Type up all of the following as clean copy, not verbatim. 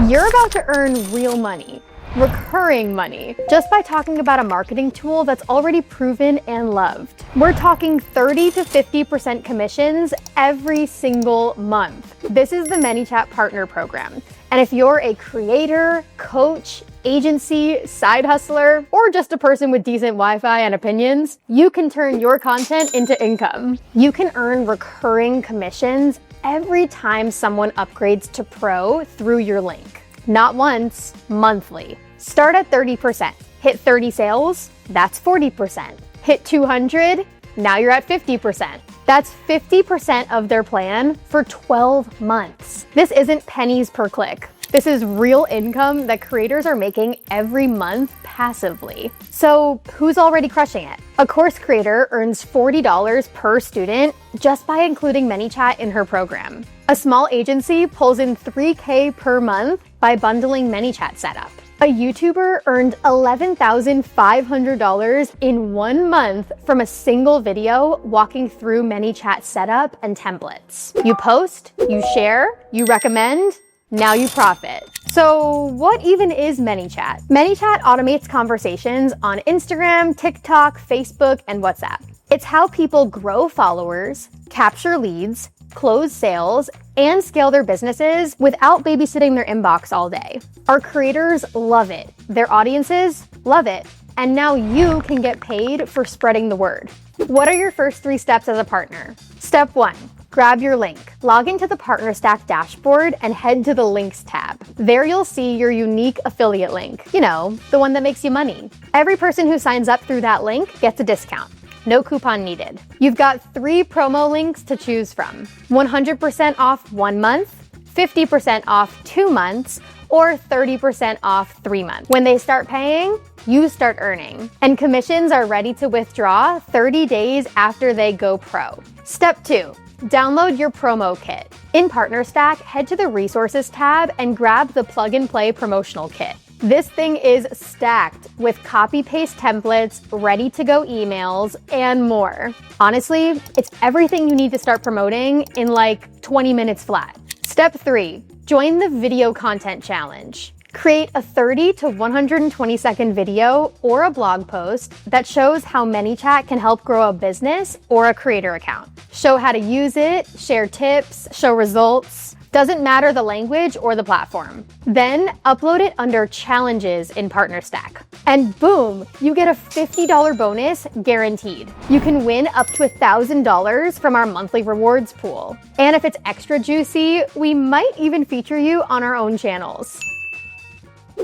You're about to earn real money, recurring money, just by talking about a marketing tool that's already proven and loved. We're talking 30 to 50% commissions every single month. This is the Manychat Partner Program. And if you're a creator, coach, agency, side hustler, or just a person with decent Wi-Fi and opinions, you can turn your content into income. You can earn recurring commissions every time someone upgrades to Pro through your link. Not once, monthly. Start at 30%. Hit 30 sales, that's 40%. Hit 200, now you're at 50%. That's 50% of their plan for 12 months. This isn't pennies per click. This is real income that creators are making every month passively. So who's already crushing it? A course creator earns $40 per student just by including ManyChat in her program. A small agency pulls in $3K per month by bundling ManyChat setup. A YouTuber earned $11,500 in 1 month from a single video walking through ManyChat setup and templates. You post, you share, you recommend, now you profit. So what even is ManyChat? ManyChat automates conversations on Instagram, TikTok, Facebook, and WhatsApp. It's how people grow followers, capture leads, close sales, and scale their businesses without babysitting their inbox all day. Our creators love it. Their audiences love it. And now you can get paid for spreading the word. What are your first 3 steps as a partner? Step 1. Grab your link. Log into the Partner Stack dashboard and head to the Links tab. There you'll see your unique affiliate link. You know, the one that makes you money. Every person who signs up through that link gets a discount. No coupon needed. You've got 3 promo links to choose from. 100% off 1 month, 50% off 2 months, or 30% off 3 months. When they start paying, you start earning. And commissions are ready to withdraw 30 days after they go pro. Step 2. Download your promo kit. In Partner Stack, head to the Resources tab and grab the Plug and Play promotional kit. This thing is stacked with copy-paste templates, ready-to-go emails, and more. Honestly, it's everything you need to start promoting in like 20 minutes flat. Step 3. Join the Video Content Challenge. Create a 30 to 120 second video or a blog post that shows how ManyChat can help grow a business or a creator account. Show how to use it, share tips, show results. Doesn't matter the language or the platform. Then upload it under Challenges in Partner Stack. And boom, you get a $50 bonus guaranteed. You can win up to $1,000 from our monthly rewards pool. And if it's extra juicy, we might even feature you on our own channels.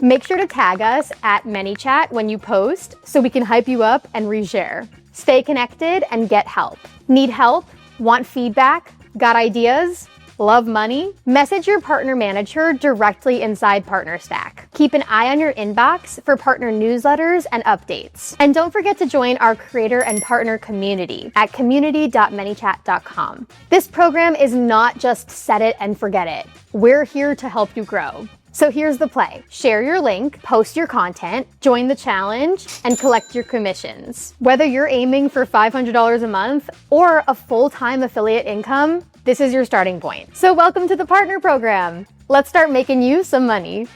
Make sure to tag us at ManyChat when you post so we can hype you up and reshare. Stay connected and get help. Need help? Want feedback? Got ideas? Love money? Message your partner manager directly inside Partner Stack. Keep an eye on your inbox for partner newsletters and updates. And don't forget to join our creator and partner community at community.manychat.com. This program is not just set it and forget it. We're here to help you grow. So here's the play. Share your link, post your content, join the challenge, and collect your commissions. Whether you're aiming for $500 a month or a full-time affiliate income, this is your starting point. So welcome to the Partner Program. Let's start making you some money.